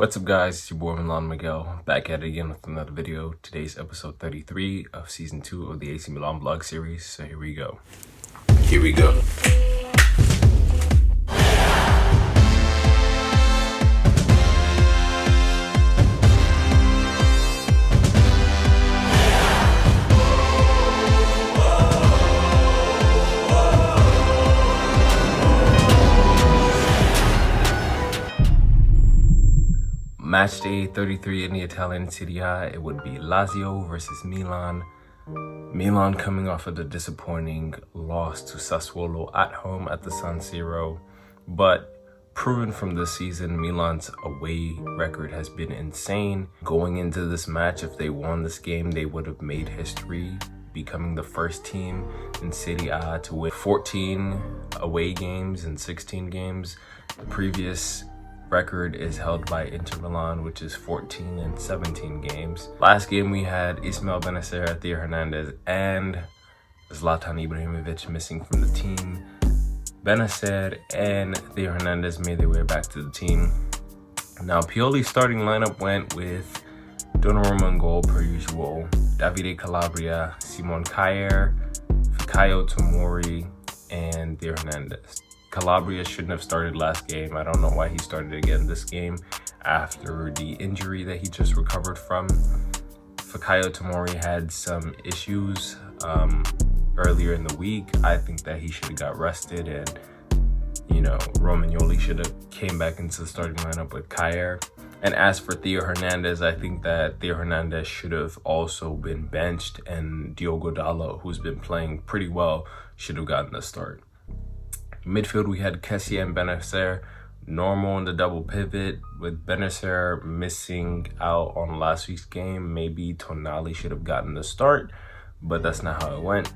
What's up guys, it's your boy Milano Miguel, back at it again with another video. Today's episode 33 of season 2 of the AC Milan vlog series, so here we go. Match day 33 in the Italian Serie A, it would be Lazio versus Milan. Milan coming off of the disappointing loss to Sassuolo at home at the San Siro. But proven from this season, Milan's away record has been insane. Going into this match, if they won this game, they would have made history, becoming the first team in Serie A to win 14 away games in 16 games. The previous record is held by Inter Milan, which is 14 and 17 games. Last game we had Ismael Benacer, Theo Hernandez, and Zlatan Ibrahimovic missing from the team. Benacer and Theo Hernandez made their way back to the team. Now Pioli's starting lineup went with Donnarumma in goal per usual, Davide Calabria, Simon Kjaer, Fikayo Tomori, and Theo Hernandez. Calabria shouldn't have started last game. I don't know why he started again this game after the injury that he just recovered from. Fikayo Tomori had some issues earlier in the week. I think that he should have got rested, and Romagnoli should have came back into the starting lineup with Kjaer. And as for Theo Hernandez, I think that Theo Hernandez should have also been benched, and Diogo Dalot, who's been playing pretty well, should have gotten the start. Midfield, we had Kessie and Benacer, normal in the double pivot, with Benacer missing out on last week's game. Maybe Tonali should have gotten the start, but that's not how it went.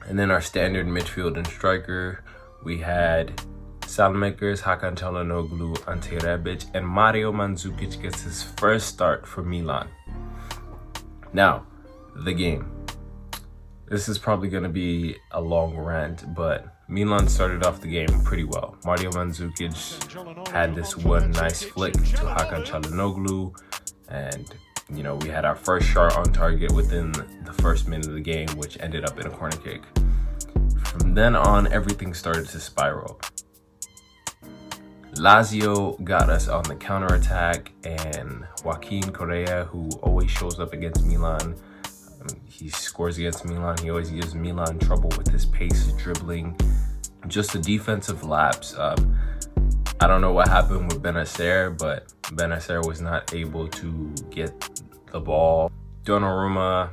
And then our standard midfield and striker, we had Salmakers, Hakan Çalhanoğlu, Ante Rebic, and Mario Mandzukic gets his first start for Milan. Now, the game. This is probably going to be a long rant, but Milan started off the game pretty well. Mario Mandzukic had this one nice flick to Hakan Çalhanoğlu, and we had our first shot on target within the first minute of the game, which ended up in a corner kick. From then on, everything started to spiral. Lazio got us on the counterattack, and Joaquin Correa, who always shows up against Milan, he scores against Milan. He always gives Milan trouble with his pace, dribbling, just the defensive lapse. I don't know what happened with Benacer, but Benacer was not able to get the ball. Donnarumma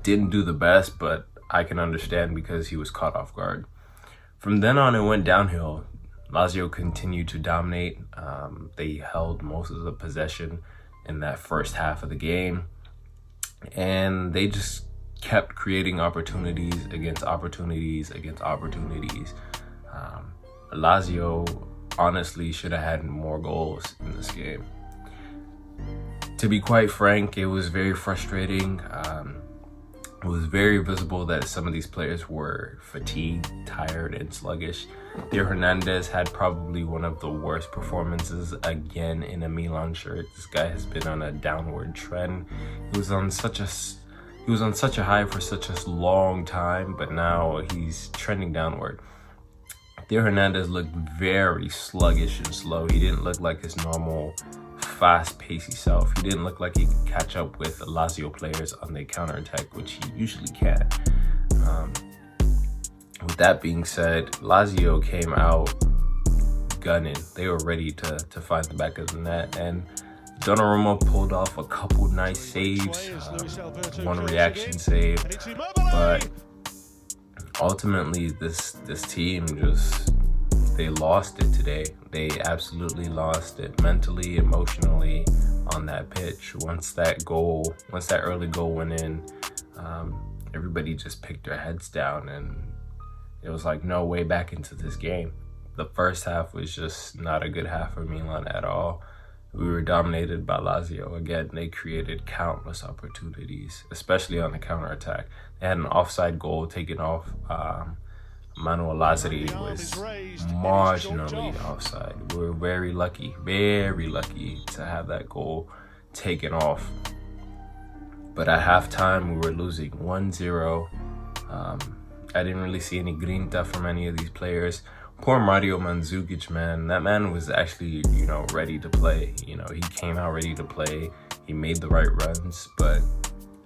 didn't do the best, but I can understand because he was caught off guard. From then on, it went downhill. Lazio continued to dominate. They held most of the possession in that first half of the game, and they just kept creating opportunities against opportunities against opportunities. Lazio honestly should have had more goals in this game. To be quite frank, it was very frustrating. It was very visible that some of these players were fatigued, tired, and sluggish. Theo Hernandez had probably one of the worst performances again in a Milan shirt. This guy has been on a downward trend. He was on such a high for such a long time, but now he's trending downward. Theo Hernandez looked very sluggish and slow. He didn't look like his normal fast-paced self. He didn't look like he could catch up with Lazio players on the counterattack, which he usually can. With that being said, Lazio came out gunning. They were ready to find the back of the net, and Donnarumma pulled off a couple nice saves, one reaction save, but ultimately this team they lost it today. They absolutely lost it mentally, emotionally on that pitch. Once that early goal went in, everybody just picked their heads down, and it was like no way back into this game. The first half was just not a good half for Milan at all. We were dominated by Lazio. Again, they created countless opportunities, especially on the counterattack. They had an offside goal taken off Manuel Lazzari was marginally offside. We were very lucky to have that goal taken off. But at halftime, we were losing 1-0. I didn't really see any grinta from any of these players. Poor Mario Mandzukic, man. That man was actually, ready to play. He came out ready to play. He made the right runs, but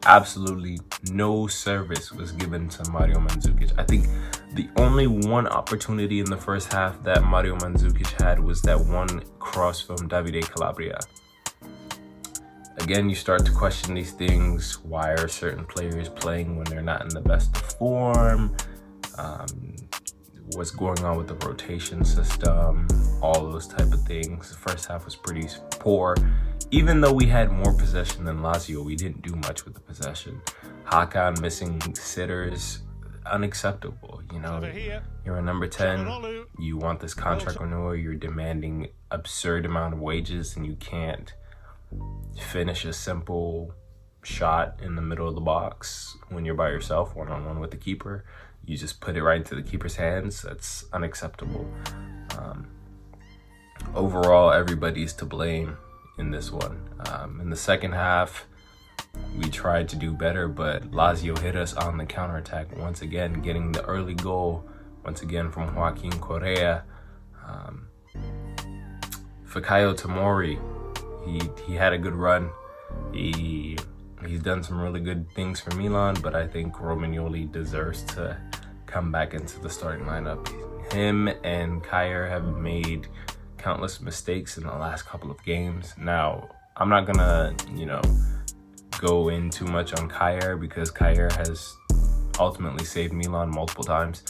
absolutely no service was given to Mario Mandzukic. I think the only one opportunity in the first half that Mario Mandzukic had was that one cross from Davide Calabria. Again, you start to question these things. Why are certain players playing when they're not in the best of form? What's going on with the rotation system? All those type of things. The first half was pretty poor. Even though we had more possession than Lazio, we didn't do much with the possession. Hakan missing sitters, unacceptable. You're a number 10. You want this contract renewal. You're demanding absurd amount of wages, and you can't finish a simple shot in the middle of the box when you're by yourself, one-on-one with the keeper. You just put it right into the keeper's hands. That's unacceptable. Overall, everybody's to blame in this one. In the second half, we tried to do better, but Lazio hit us on the counterattack once again, getting the early goal once again from Joaquin Correa. Fikayo Tomori, he had a good run. He's done some really good things for Milan, but I think Romagnoli deserves to come back into the starting lineup. Him and Kjaer have made countless mistakes in the last couple of games. Now, I'm not gonna, go in too much on Kjaer because Kjaer has ultimately saved Milan multiple times.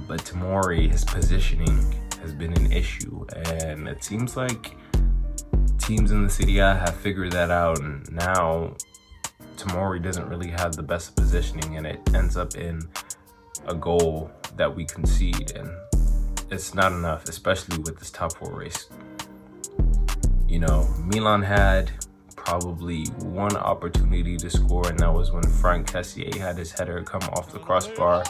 But Tomori, his positioning has been an issue, and it seems like teams in the Serie A have figured that out, and now Tomori doesn't really have the best positioning, and it ends up in a goal that we concede, and it's not enough, especially with this top 4 race. Milan had probably one opportunity to score, and that was when Frank Kessié had his header come off the crossbar.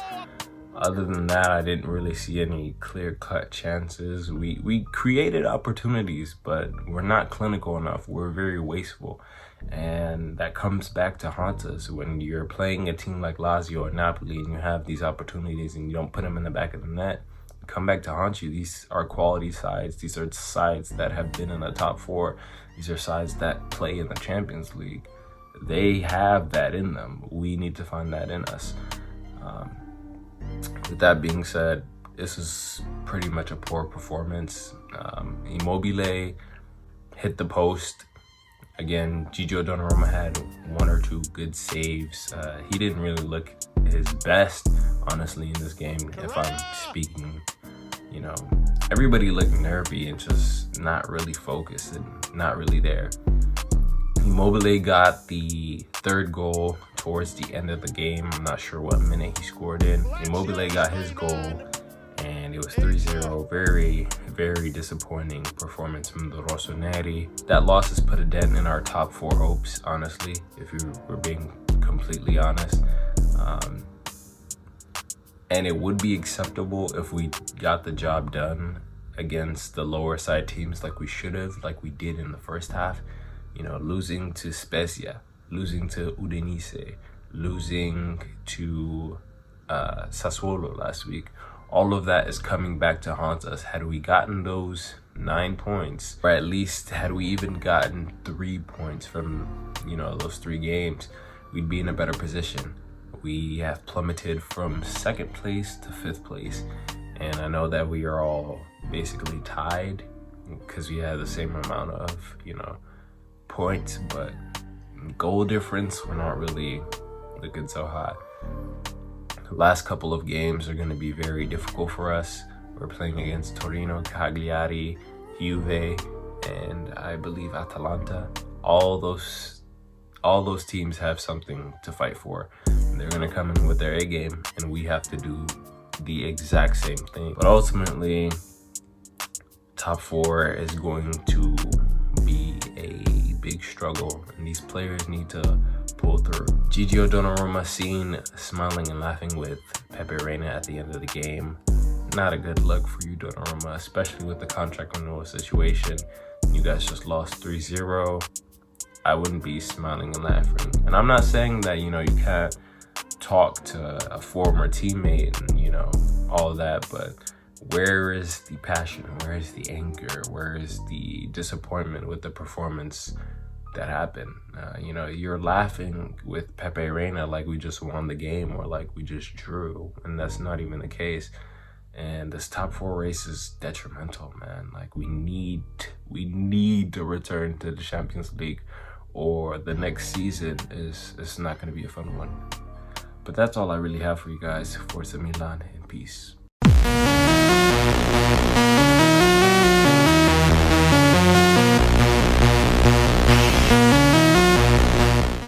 Other than that, I didn't really see any clear-cut chances. We created opportunities, but we're not clinical enough. We're very wasteful. And that comes back to haunt us when you're playing a team like Lazio or Napoli and you have these opportunities and you don't put them in the back of the net. Come back to haunt you. These are quality sides. These are sides that have been in the top 4. These are sides that play in the Champions League. They have that in them. We need to find that in us. With that being said, this is pretty much a poor performance. Immobile hit the post. Again, Gigio Donnarumma had 1 or 2 good saves. He didn't really look his best, honestly, in this game, if I'm speaking. Everybody looked nervy and just not really focused and not really there. Immobile got the 3rd goal towards the end of the game. I'm not sure what minute he scored in. Immobile got his goal, and it was 3-0. Very, very disappointing performance from the Rossoneri. That loss has put a dent in our top 4 hopes, honestly, if we're being completely honest. And it would be acceptable if we got the job done against the lower side teams like we should have, like we did in the first half. Losing to Spezia, losing to Udinese, losing to Sassuolo last week. All of that is coming back to haunt us. Had we gotten those 9 points, or at least had we even gotten 3 points from, those 3 games, we'd be in a better position. We have plummeted from 2nd place to 5th place. And I know that we are all basically tied because we have the same amount of, points, but goal difference, we're not really looking so hot. The last couple of games are going to be very difficult for us. We're playing against Torino, Cagliari, Juve, and I believe Atalanta. All those teams have something to fight for. They're going to come in with their A game, and we have to do the exact same thing. But ultimately, top 4 is going to be a big struggle, and these players need to pull through. Gigio Donnarumma seen smiling and laughing with Pepe Reina at the end of the game. Not a good look for you, Donnarumma, especially with the contract renewal situation. You guys just lost 3-0. I wouldn't be smiling and laughing. And I'm not saying that, you can't talk to a former teammate and, all of that, but where is the passion? Where is the anger? Where is the disappointment with the performance that happened? You're laughing with Pepe Reina like we just won the game or like we just drew, and that's not even the case. And this top 4 race is detrimental, man. Like we need to return to the Champions League, or the next season is not going to be a fun one. But that's all I really have for you guys. Forza Milan and peace.